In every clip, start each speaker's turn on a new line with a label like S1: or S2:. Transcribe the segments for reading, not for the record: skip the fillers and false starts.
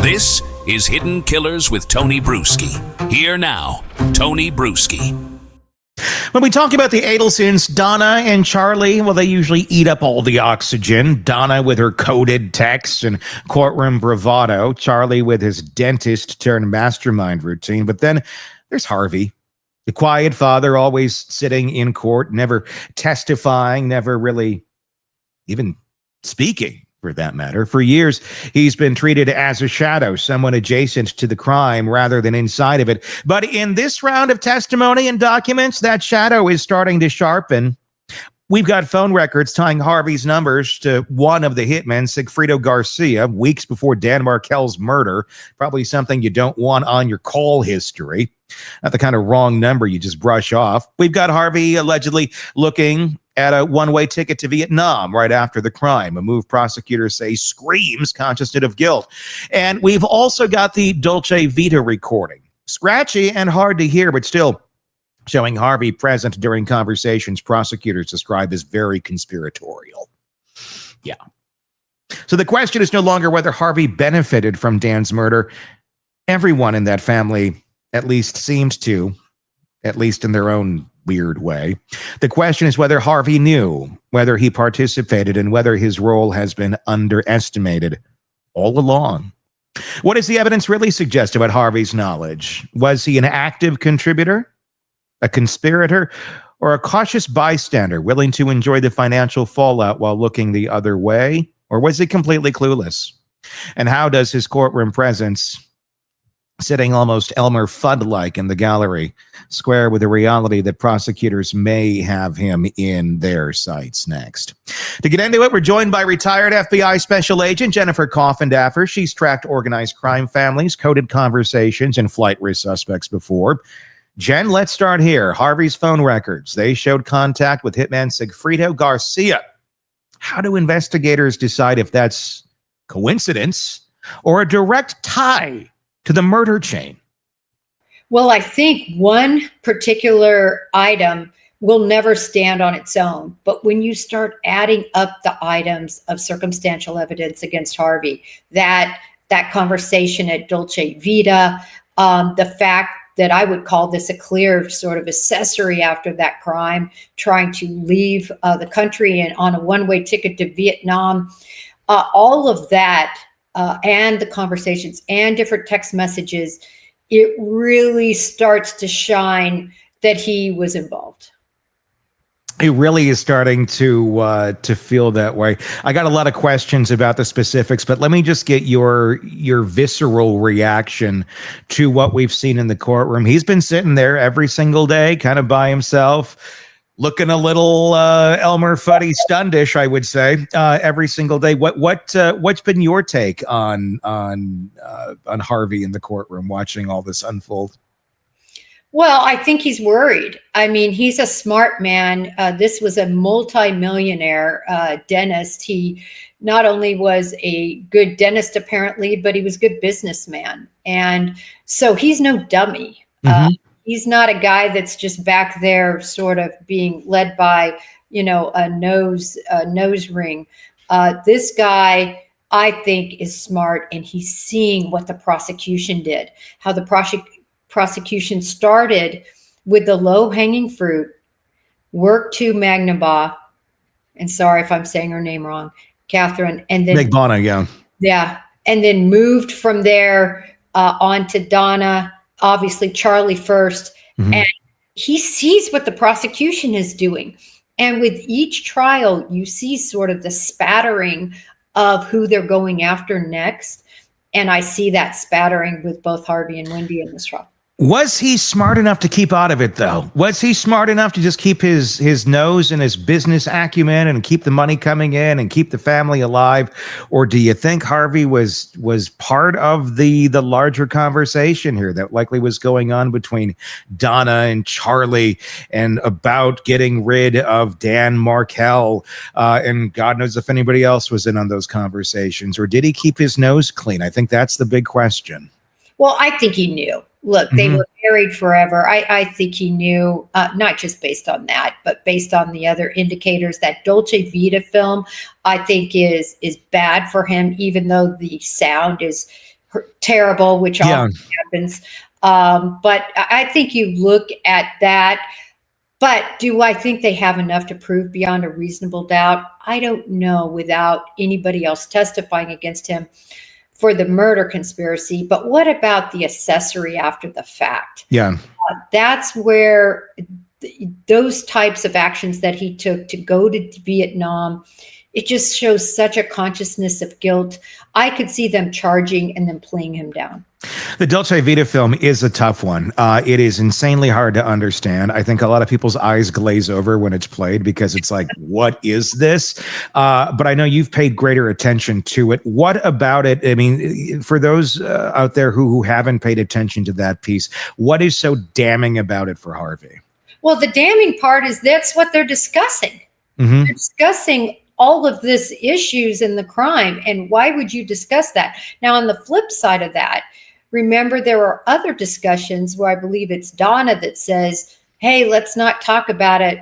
S1: This is Hidden Killers with Tony Brueski. Here now, Tony Brueski.
S2: When we talk about the Adelsons, Donna and Charlie, well, they usually eat up all the oxygen. Donna with her coded texts and courtroom bravado. Charlie with his dentist-turned-mastermind routine. But then there's Harvey, the quiet father, always sitting in court, never testifying, never really even speaking, for that matter. For years, he's been treated as a shadow, someone adjacent to the crime rather than inside of it. But in this round of testimony and documents, that shadow is starting to sharpen. We've got phone records tying Harvey's numbers to one of the hitmen, Sigfredo Garcia, weeks before Dan Markel's murder. Probably something you don't want on your call history. Not the kind of wrong number you just brush off. We've got Harvey allegedly looking at a one-way ticket to Vietnam right after the crime, a move prosecutors say screams consciousness of guilt. And we've also got the Dolce Vita recording. Scratchy and hard to hear, but still showing Harvey present during conversations prosecutors describe as very conspiratorial. Yeah. So the question is no longer whether Harvey benefited from Dan's murder. Everyone in that family at least seemed to, at least in their own weird way. The question is whether Harvey knew, whether he participated, and whether his role has been underestimated all along. What does the evidence really suggest about Harvey's knowledge? Was he an active contributor, a conspirator, or a cautious bystander willing to enjoy the financial fallout while looking the other way? Or was he completely clueless? And how does his courtroom presence, sitting almost Elmer Fudd-like in the gallery, square with the reality that prosecutors may have him in their sights next? To get into it, we're joined by retired FBI Special Agent Jennifer Coffindaffer. She's tracked organized crime families, coded conversations, and flight risk suspects before. Jen, let's start here. Harvey's phone records. They showed contact with hitman Sigfredo Garcia. How do investigators decide if that's coincidence or a direct tie to the murder chain?
S3: Well, I think one particular item will never stand on its own. But when you start adding up the items of circumstantial evidence against Harvey, that conversation at Dolce Vita, the fact that I would call this a clear sort of accessory after that crime, trying to leave the country and on a one-way ticket to Vietnam, all of that, and the conversations and different text messages, it really starts to shine that he was involved.
S2: It really is starting to feel that way. I got a lot of questions about the specifics, but let me just get your visceral reaction to what we've seen in the courtroom. He's been sitting there every single day, kind of by himself, looking a little Elmer Fudd stundish, I would say, every single day. What's been your take on Harvey in the courtroom, watching all this unfold?
S3: Well, I think he's worried. I mean, he's a smart man. This was a multi-millionaire dentist. He not only was a good dentist, apparently, but he was a good businessman. And so he's no dummy. Mm-hmm. He's not a guy that's just back there sort of being led by, a nose ring. This guy, I think, is smart, and he's seeing what the prosecution did, how the prosecution started with the low-hanging fruit, worked to Magnaba, and sorry if I'm saying her name wrong, Catherine, and then
S2: McBonna,
S3: yeah, and then moved from there on to Donna, obviously Charlie first, and he sees what the prosecution is doing. And with each trial, you see sort of the spattering of who they're going after next. And I see that spattering with both Harvey and Wendi in this trial.
S2: Was he smart enough to keep out of it, though? Was he smart enough to just keep his nose and his business acumen and keep the money coming in and keep the family alive? Or do you think Harvey was part of the larger conversation here that likely was going on between Donna and Charlie and about getting rid of Dan Markel? And God knows if anybody else was in on those conversations. Or did he keep his nose clean? I think that's the big question.
S3: Well, I think he knew. Look, they were married forever. I think he knew, not just based on that, but based on the other indicators. That Dolce Vita film, I think, is bad for him, even though the sound is terrible, which often happens. But I think you look at that. But do I think they have enough to prove beyond a reasonable doubt? I don't know without anybody else testifying against him for the murder conspiracy. But what about the accessory after the fact?
S2: Yeah.
S3: That's where those types of actions that he took to go to Vietnam, it just shows such a consciousness of guilt. I could see them charging and then playing him down.
S2: The Dolce Vita film is a tough one. It is insanely hard to understand. I think a lot of people's eyes glaze over when it's played because it's like, what is this? But I know you've paid greater attention to it. What about it? I mean, for those out there who haven't paid attention to that piece, what is so damning about it for Harvey?
S3: Well, the damning part is that's what they're discussing.
S2: Mm-hmm.
S3: They're discussing all of this issues in the crime. And why would you discuss that? Now, on the flip side of that, remember, there are other discussions where I believe it's Donna that says, hey, let's not talk about it,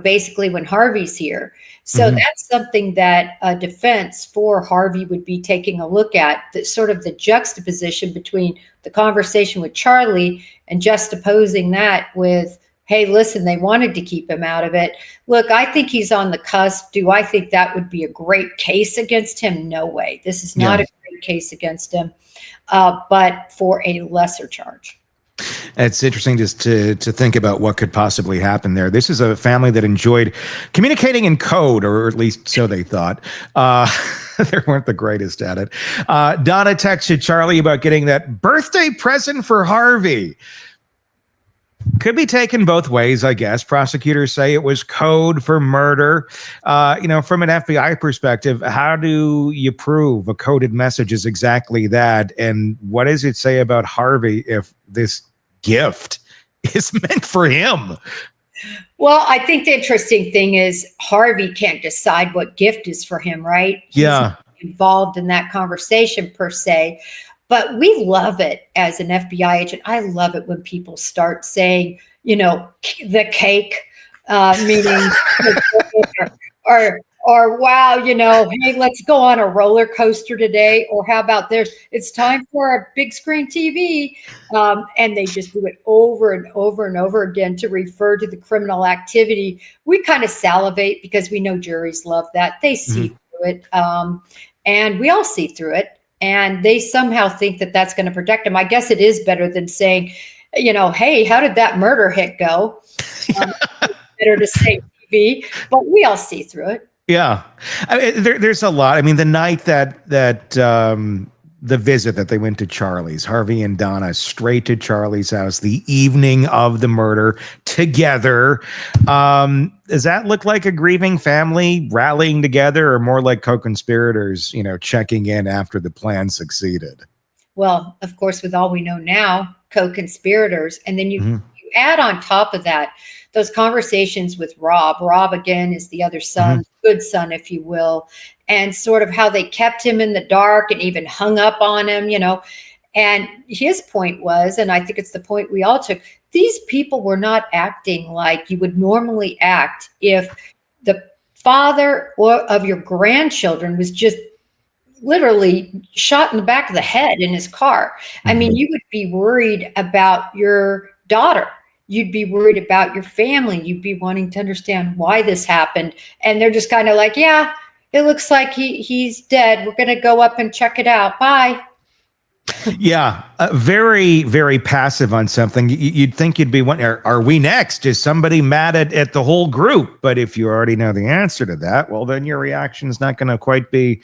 S3: basically when Harvey's here. So that's something that a defense for Harvey would be taking a look at, that sort of the juxtaposition between the conversation with Charlie and juxtaposing that with, hey, listen, they wanted to keep him out of it. Look, I think he's on the cusp. Do I think that would be a great case against him? No way. This is not a great case against him, but for a lesser charge.
S2: It's interesting just to think about what could possibly happen there. This is a family that enjoyed communicating in code, or at least so they thought. They weren't the greatest at it. Donna texted Charlie about getting that birthday present for Harvey. Could be taken both ways, I guess. Prosecutors say it was code for murder. From an FBI perspective, how do you prove a coded message is exactly that? And what does it say about Harvey if this gift is meant for him?
S3: Well, I think the interesting thing is Harvey can't decide what gift is for him, right? He's not involved in that conversation per se. But we love it as an FBI agent. I love it when people start saying, the cake, meaning, or wow, hey, let's go on a roller coaster today. Or how about it's time for a big screen TV. And they just do it over and over and over again to refer to the criminal activity. We kind of salivate because we know juries love that. They see through it. And we all see through it. And they somehow think that that's going to protect them. I guess it is better than saying, hey, how did that murder hit go? Better to say TV, but we all see through it.
S2: Yeah. There's a lot. I mean, the night that the visit that they went to Charlie's, Harvey and Donna straight to Charlie's house, the evening of the murder together. Does that look like a grieving family rallying together, or more like co-conspirators, checking in after the plan succeeded?
S3: Well, of course, with all we know now, co-conspirators. And then you add on top of that, those conversations with Rob. Rob, again, is the other son, good son, if you will, and sort of how they kept him in the dark and even hung up on him, And his point was, and I think it's the point we all took, these people were not acting like you would normally act if the father of your grandchildren was just literally shot in the back of the head in his car. I mean, you would be worried about your daughter. You'd be worried about your family. You'd be wanting to understand why this happened. And they're just kind of like, yeah, it looks like he's dead. We're going to go up and check it out. Bye.
S2: Yeah, very, very passive on something. You'd think you'd be wondering, are we next? Is somebody mad at the whole group? But if you already know the answer to that, well, then your reaction is not going to quite be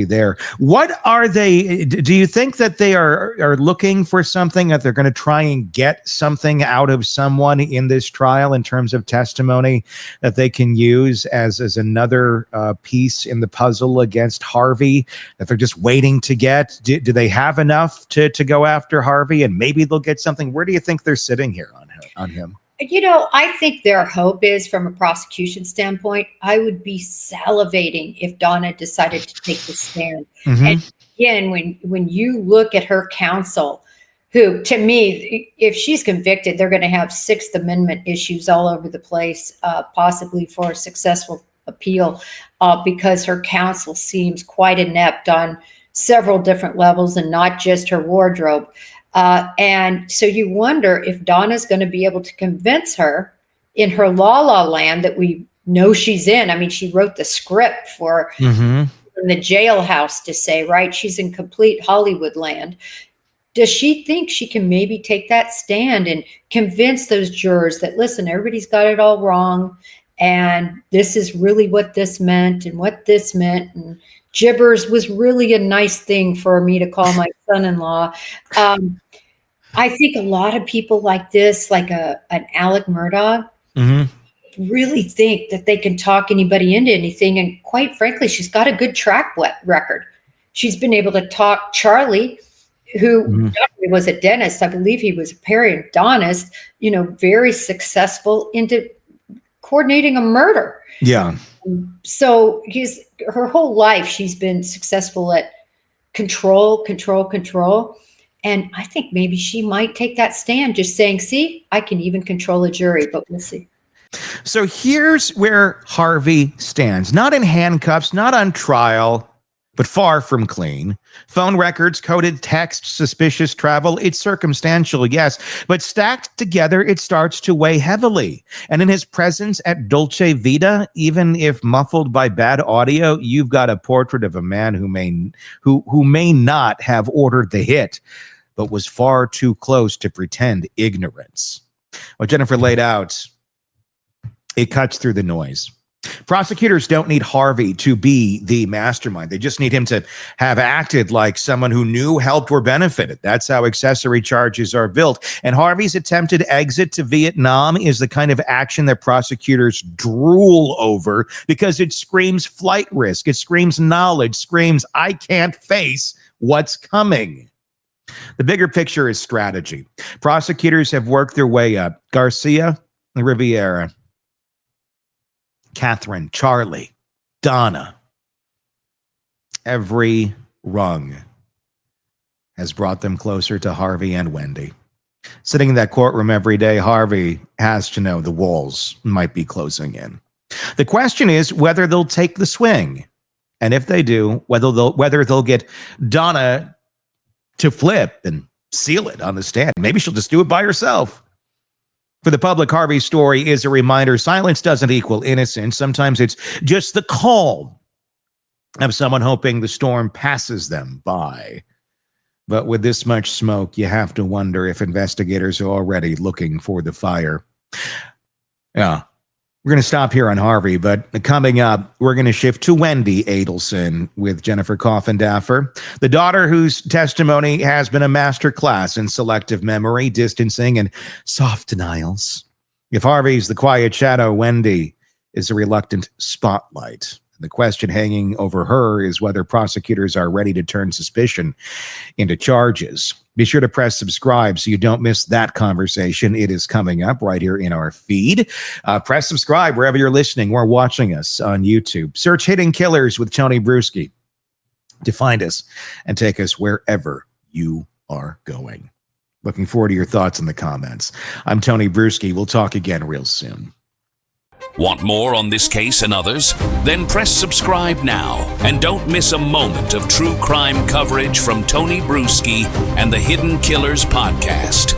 S2: there. What are they? Do you think that they are looking for something, that they're going to try and get something out of someone in this trial in terms of testimony that they can use as another piece in the puzzle against Harvey, that they're just waiting to get? Do they have enough to go after Harvey, and maybe they'll get something? Where do you think they're sitting here on him?
S3: I think their hope is, from a prosecution standpoint, I would be salivating if Donna decided to take the stand. And again, when you look at her counsel, who, to me, if she's convicted, they're going to have Sixth Amendment issues all over the place, possibly for a successful appeal, because her counsel seems quite inept on several different levels and not just her wardrobe. And so you wonder if Donna's going to be able to convince her in her La La Land that we know she's in. I mean, she wrote the script for in the jailhouse to say, right? She's in complete Hollywood land. Does she think she can maybe take that stand and convince those jurors that, listen, everybody's got it all wrong, and this is really what this meant and what this meant, and gibbers was really a nice thing for me to call my son-in-law. I think a lot of people like this, like an Alec Murdaugh, really think that they can talk anybody into anything. And quite frankly, she's got a good track record. She's been able to talk Charlie, who was a dentist. I believe he was a periodontist, very successful, into coordinating a murder.
S2: Yeah.
S3: So her whole life, she's been successful at control. And I think maybe she might take that stand, just saying, see, I can even control a jury, but we'll see.
S2: So here's where Harvey stands. Not in handcuffs, not on trial, but far from clean. Phone records, coded text, suspicious travel. It's circumstantial, yes, but stacked together, it starts to weigh heavily. And in his presence at Dolce Vita, even if muffled by bad audio, you've got a portrait of a man who may not have ordered the hit, but was far too close to pretend ignorance. What Jennifer laid out, it cuts through the noise. Prosecutors don't need Harvey to be the mastermind. They just need him to have acted like someone who knew, helped, or benefited. That's how accessory charges are built. And Harvey's attempted exit to Vietnam is the kind of action that prosecutors drool over because it screams flight risk. It screams knowledge, screams, I can't face what's coming. The bigger picture is strategy. Prosecutors have worked their way up. Garcia, Riviera, Catherine, Charlie, Donna. Every rung has brought them closer to Harvey and Wendi. Sitting in that courtroom every day, Harvey has to know the walls might be closing in. The question is whether they'll take the swing. And if they do, whether they'll get Donna to flip and seal it on the stand. Maybe she'll just do it by herself. For the public, Harvey's story is a reminder silence doesn't equal innocence. Sometimes it's just the calm of someone hoping the storm passes them by. But with this much smoke, you have to wonder if investigators are already looking for the fire. Yeah. We're going to stop here on Harvey, but coming up, we're going to shift to Wendi Adelson with Jennifer Coffindaffer, the daughter whose testimony has been a masterclass in selective memory, distancing, and soft denials. If Harvey's the quiet shadow, Wendi is a reluctant spotlight. The question hanging over her is whether prosecutors are ready to turn suspicion into charges. Be sure to press subscribe so you don't miss that conversation. It is coming up right here in our feed. Press subscribe wherever you're listening or watching us on YouTube. Search Hidden Killers with Tony Brueski to find us and take us wherever you are going. Looking forward to your thoughts in the comments. I'm Tony Brueski. We'll talk again real soon.
S1: Want more on this case and others? Then press subscribe now and don't miss a moment of true crime coverage from Tony Brueski and the Hidden Killers podcast.